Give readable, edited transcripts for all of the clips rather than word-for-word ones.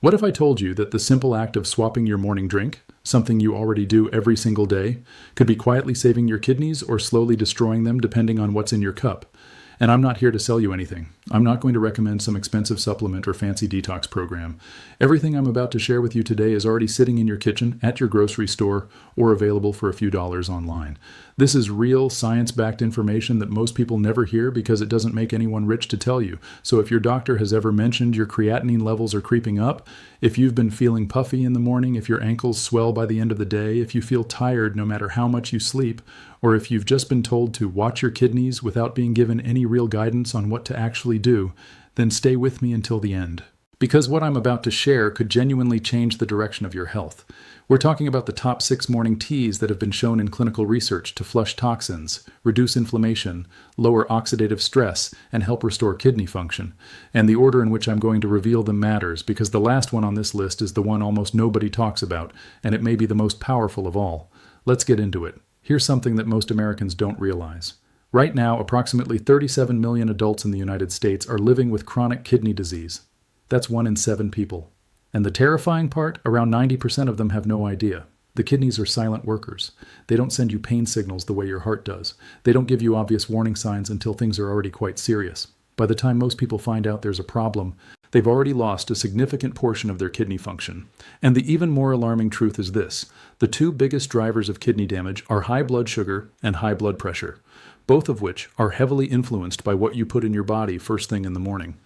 What if I told you that the simple act of swapping your morning drink, something you already do every single day, could be quietly saving your kidneys or slowly destroying them depending on what's in your cup? And I'm not here to sell you anything. I'm not going to recommend some expensive supplement or fancy detox program. Everything I'm about to share with you today is already sitting in your kitchen, at your grocery store, or available for a few dollars online. This is real, science-backed information that most people never hear because it doesn't make anyone rich to tell you. So if your doctor has ever mentioned your creatinine levels are creeping up, if you've been feeling puffy in the morning, if your ankles swell by the end of the day, if you feel tired no matter how much you sleep, or if you've just been told to watch your kidneys without being given any real guidance on what to actually do, then stay with me until the end. Because what I'm about to share could genuinely change the direction of your health. We're talking about the top 6 morning teas that have been shown in clinical research to flush toxins, reduce inflammation, lower oxidative stress, and help restore kidney function. And the order in which I'm going to reveal them matters because the last one on this list is the one almost nobody talks about, and it may be the most powerful of all. Let's get into it. Here's something that most Americans don't realize. Right now, approximately 37 million adults in the United States are living with chronic kidney disease. That's 1 in 7 people. And the terrifying part, around 90% of them have no idea. The kidneys are silent workers. They don't send you pain signals the way your heart does. They don't give you obvious warning signs until things are already quite serious. By the time most people find out there's a problem, they've already lost a significant portion of their kidney function. And the even more alarming truth is this. The 2 biggest drivers of kidney damage are high blood sugar and high blood pressure, both of which are heavily influenced by what you put in your body first thing in the morning.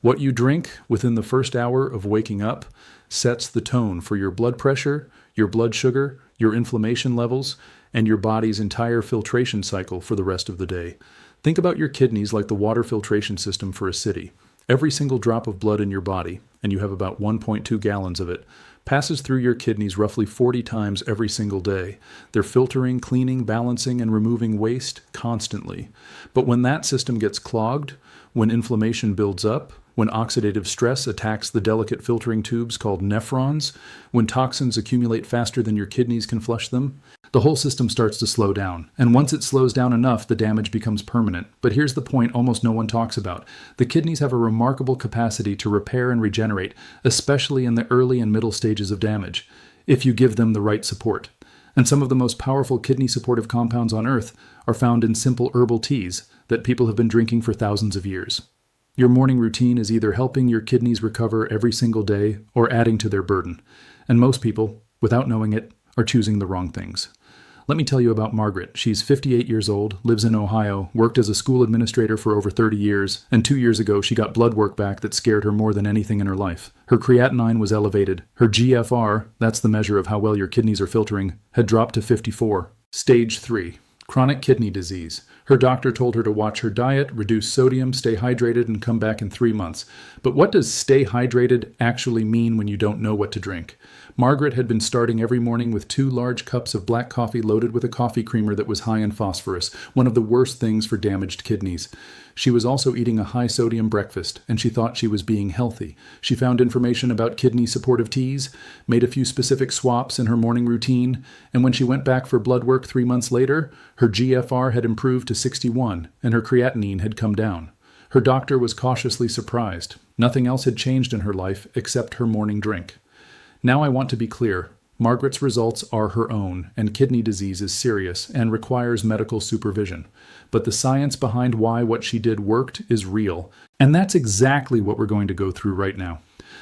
What you drink within the first hour of waking up sets the tone for your blood pressure, your blood sugar, your inflammation levels, and your body's entire filtration cycle for the rest of the day. Think about your kidneys like the water filtration system for a city. Every single drop of blood in your body, and you have about 1.2 gallons of it, passes through your kidneys roughly 40 times every single day. They're filtering, cleaning, balancing, and removing waste constantly. But when that system gets clogged, when inflammation builds up, when oxidative stress attacks the delicate filtering tubes called nephrons, when toxins accumulate faster than your kidneys can flush them, the whole system starts to slow down. And once it slows down enough, the damage becomes permanent. But here's the point almost no one talks about. The kidneys have a remarkable capacity to repair and regenerate, especially in the early and middle stages of damage, if you give them the right support. And some of the most powerful kidney supportive compounds on Earth are found in simple herbal teas that people have been drinking for thousands of years. Your morning routine is either helping your kidneys recover every single day or adding to their burden. And most people, without knowing it, are choosing the wrong things. Let me tell you about Margaret. She's 58 years old, lives in Ohio, worked as a school administrator for over 30 years, and 2 years ago she got blood work back that scared her more than anything in her life. Her creatinine was elevated. Her GFR, that's the measure of how well your kidneys are filtering, had dropped to 54. Stage 3. Chronic kidney disease. Her doctor told her to watch her diet, reduce sodium, stay hydrated, and come back in 3 months. But what does stay hydrated actually mean when you don't know what to drink? Margaret had been starting every morning with 2 large cups of black coffee loaded with a coffee creamer that was high in phosphorus, one of the worst things for damaged kidneys. She was also eating a high-sodium breakfast, and she thought she was being healthy. She found information about kidney-supportive teas, made a few specific swaps in her morning routine, and when she went back for blood work 3 months later, her GFR had improved to 61, and her creatinine had come down. Her doctor was cautiously surprised. Nothing else had changed in her life except her morning drink. Now I want to be clear. Margaret's results are her own, and kidney disease is serious and requires medical supervision. But the science behind why what she did worked is real, and that's exactly what we're going to go through right now.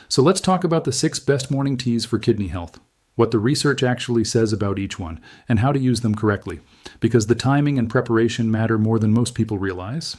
So let's talk about the 6 best morning teas for kidney health, what the research actually says about each one, and how to use them correctly, because the timing and preparation matter more than most people realize.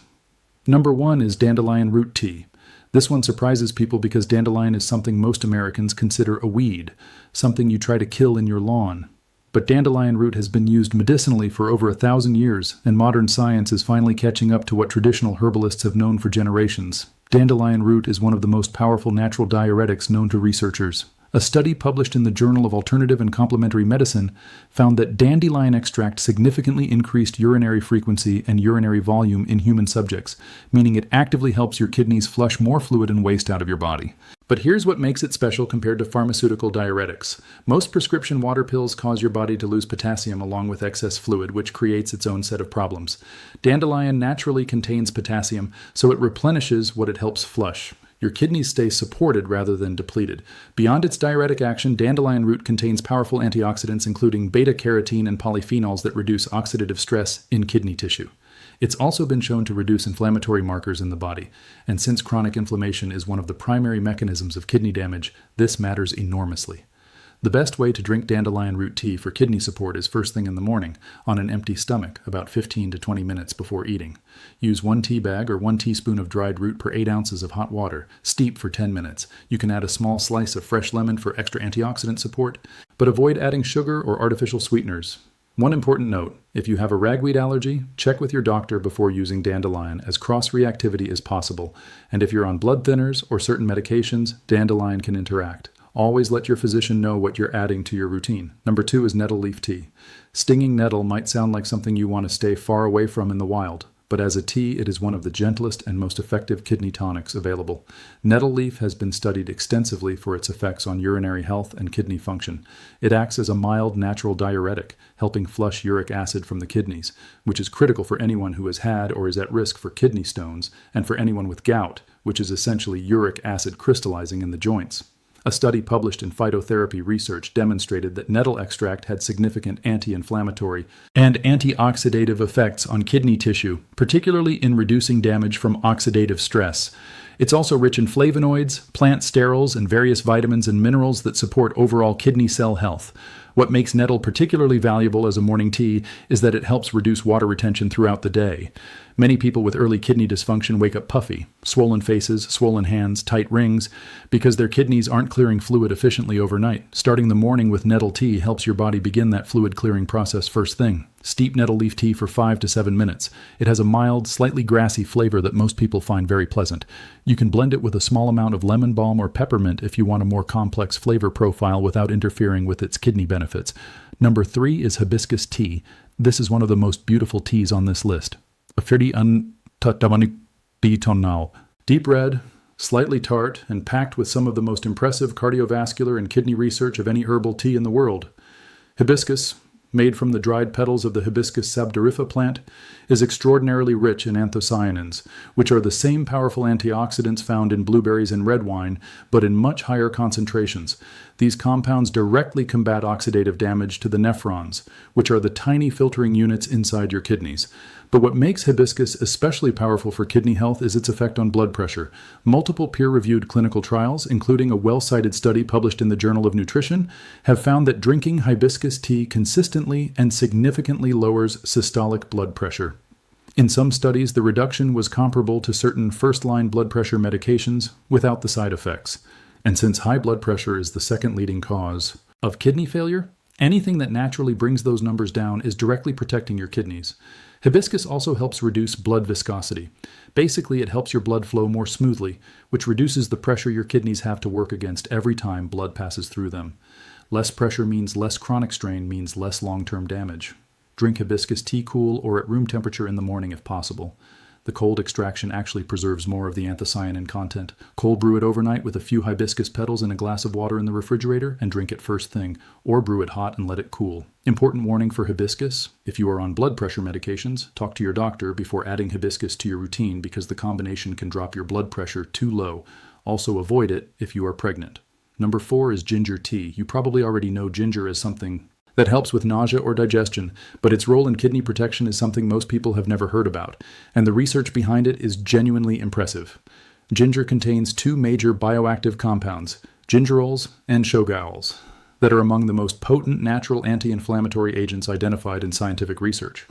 Number 1 is dandelion root tea. This one surprises people because dandelion is something most Americans consider a weed, something you try to kill in your lawn. But dandelion root has been used medicinally for over 1,000 years, and modern science is finally catching up to what traditional herbalists have known for generations. Dandelion root is one of the most powerful natural diuretics known to researchers. A study published in the Journal of Alternative and Complementary Medicine found that dandelion extract significantly increased urinary frequency and urinary volume in human subjects, meaning it actively helps your kidneys flush more fluid and waste out of your body. But here's what makes it special compared to pharmaceutical diuretics. Most prescription water pills cause your body to lose potassium along with excess fluid, which creates its own set of problems. Dandelion naturally contains potassium, so it replenishes what it helps flush. Your kidneys stay supported rather than depleted. Beyond its diuretic action, dandelion root contains powerful antioxidants including beta-carotene and polyphenols that reduce oxidative stress in kidney tissue. It's also been shown to reduce inflammatory markers in the body, and since chronic inflammation is one of the primary mechanisms of kidney damage, this matters enormously. The best way to drink dandelion root tea for kidney support is first thing in the morning, on an empty stomach, about 15 to 20 minutes before eating. Use 1 tea bag or 1 teaspoon of dried root per 8 ounces of hot water. Steep for 10 minutes. You can add a small slice of fresh lemon for extra antioxidant support, but avoid adding sugar or artificial sweeteners. One important note, if you have a ragweed allergy, check with your doctor before using dandelion, as cross-reactivity is possible, and if you're on blood thinners or certain medications, dandelion can interact. Always let your physician know what you're adding to your routine. Number 2 is nettle leaf tea. Stinging nettle might sound like something you want to stay far away from in the wild, but as a tea, it is one of the gentlest and most effective kidney tonics available. Nettle leaf has been studied extensively for its effects on urinary health and kidney function. It acts as a mild natural diuretic, helping flush uric acid from the kidneys, which is critical for anyone who has had or is at risk for kidney stones, and for anyone with gout, which is essentially uric acid crystallizing in the joints. A study published in Phytotherapy Research demonstrated that nettle extract had significant anti-inflammatory and antioxidative effects on kidney tissue, particularly in reducing damage from oxidative stress. It's also rich in flavonoids, plant sterols, and various vitamins and minerals that support overall kidney cell health. What makes nettle particularly valuable as a morning tea is that it helps reduce water retention throughout the day. Many people with early kidney dysfunction wake up puffy, swollen faces, swollen hands, tight rings, because their kidneys aren't clearing fluid efficiently overnight. Starting the morning with nettle tea helps your body begin that fluid clearing process first thing. Steep nettle leaf tea for 5 to 7 minutes. It has a mild, slightly grassy flavor that most people find very pleasant. You can blend it with a small amount of lemon balm or peppermint if you want a more complex flavor profile without interfering with its kidney benefits. Number 3 is hibiscus tea. This is one of the most beautiful teas on this list. Deep red, slightly tart, and packed with some of the most impressive cardiovascular and kidney research of any herbal tea in the world. Hibiscus, made from the dried petals of the Hibiscus sabdurifa plant, is extraordinarily rich in anthocyanins, which are the same powerful antioxidants found in blueberries and red wine, but in much higher concentrations. These compounds directly combat oxidative damage to the nephrons, which are the tiny filtering units inside your kidneys. But what makes hibiscus especially powerful for kidney health is its effect on blood pressure. Multiple peer-reviewed clinical trials, including a well-cited study published in the Journal of Nutrition, have found that drinking hibiscus tea consistently and significantly lowers systolic blood pressure. In some studies, the reduction was comparable to certain first-line blood pressure medications without the side effects. And since high blood pressure is the second leading cause of kidney failure, anything that naturally brings those numbers down is directly protecting your kidneys. Hibiscus also helps reduce blood viscosity. Basically, it helps your blood flow more smoothly, which reduces the pressure your kidneys have to work against every time blood passes through them. Less pressure means less chronic strain, means less long-term damage. Drink hibiscus tea cool or at room temperature in the morning if possible. The cold extraction actually preserves more of the anthocyanin content. Cold brew it overnight with a few hibiscus petals in a glass of water in the refrigerator and drink it first thing, or brew it hot and let it cool. Important warning for hibiscus: if you are on blood pressure medications, talk to your doctor before adding hibiscus to your routine because the combination can drop your blood pressure too low. Also avoid it if you are pregnant. Number 4 is ginger tea. You probably already know ginger as something that helps with nausea or digestion, but its role in kidney protection is something most people have never heard about, and the research behind it is genuinely impressive. Ginger contains 2 major bioactive compounds, gingerols and shogaols, that are among the most potent natural anti-inflammatory agents identified in scientific research.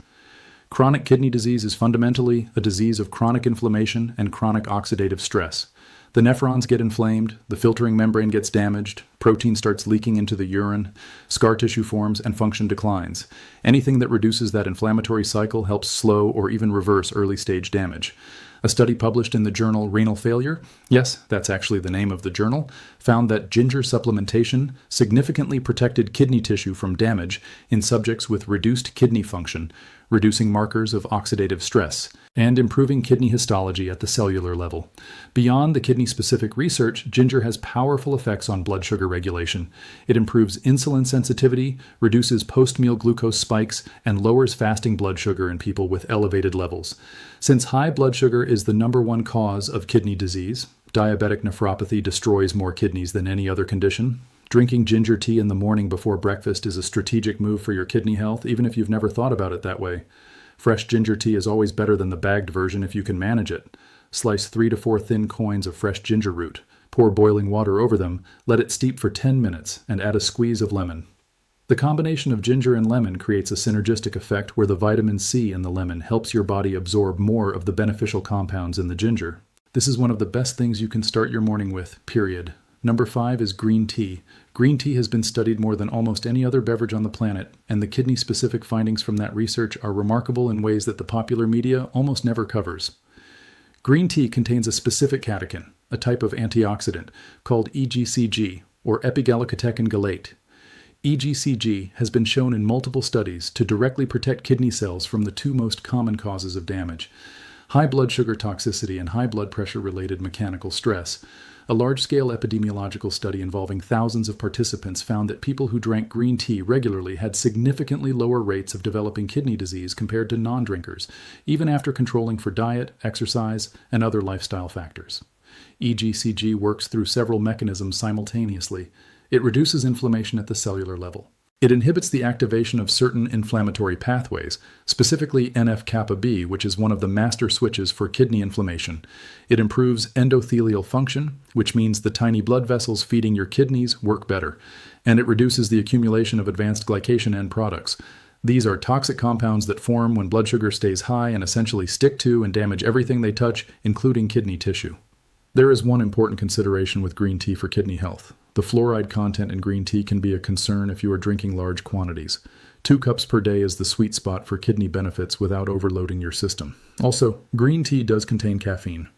Chronic kidney disease is fundamentally a disease of chronic inflammation and chronic oxidative stress. The nephrons get inflamed, the filtering membrane gets damaged, protein starts leaking into the urine, scar tissue forms, and function declines. Anything that reduces that inflammatory cycle helps slow or even reverse early-stage damage. A study published in the journal Renal Failure, yes, that's actually the name of the journal, found that ginger supplementation significantly protected kidney tissue from damage in subjects with reduced kidney function, reducing markers of oxidative stress, and improving kidney histology at the cellular level. Beyond the kidney-specific research, ginger has powerful effects on blood sugar regulation. It improves insulin sensitivity, reduces post-meal glucose spikes, and lowers fasting blood sugar in people with elevated levels. Since high blood sugar is the #1 cause of kidney disease, Diabetic nephropathy destroys more kidneys than any other condition. Drinking ginger tea in the morning before breakfast is a strategic move for your kidney health, even if you've never thought about it that way. Fresh ginger tea is always better than the bagged version if you can manage it. Slice 3 to 4 thin coins of fresh ginger root. Pour boiling water over them, let it steep for 10 minutes, and add a squeeze of lemon. The combination of ginger and lemon creates a synergistic effect where the vitamin C in the lemon helps your body absorb more of the beneficial compounds in the ginger. This is one of the best things you can start your morning with, period. Number 5 is green tea. Green tea has been studied more than almost any other beverage on the planet, and the kidney-specific findings from that research are remarkable in ways that the popular media almost never covers. Green tea contains a specific catechin, a type of antioxidant, called EGCG, or epigallocatechin gallate. EGCG has been shown in multiple studies to directly protect kidney cells from the two most common causes of damage: high blood sugar toxicity and high blood pressure-related mechanical stress. A large-scale epidemiological study involving thousands of participants found that people who drank green tea regularly had significantly lower rates of developing kidney disease compared to non-drinkers, even after controlling for diet, exercise, and other lifestyle factors. EGCG works through several mechanisms simultaneously. It reduces inflammation at the cellular level. It inhibits the activation of certain inflammatory pathways, specifically NF-kappa B, which is one of the master switches for kidney inflammation. It improves endothelial function, which means the tiny blood vessels feeding your kidneys work better, and it reduces the accumulation of advanced glycation end products. These are toxic compounds that form when blood sugar stays high and essentially stick to and damage everything they touch, including kidney tissue. There is one important consideration with green tea for kidney health. The fluoride content in green tea can be a concern if you are drinking large quantities. 2 cups per day is the sweet spot for kidney benefits without overloading your system. Also, green tea does contain caffeine.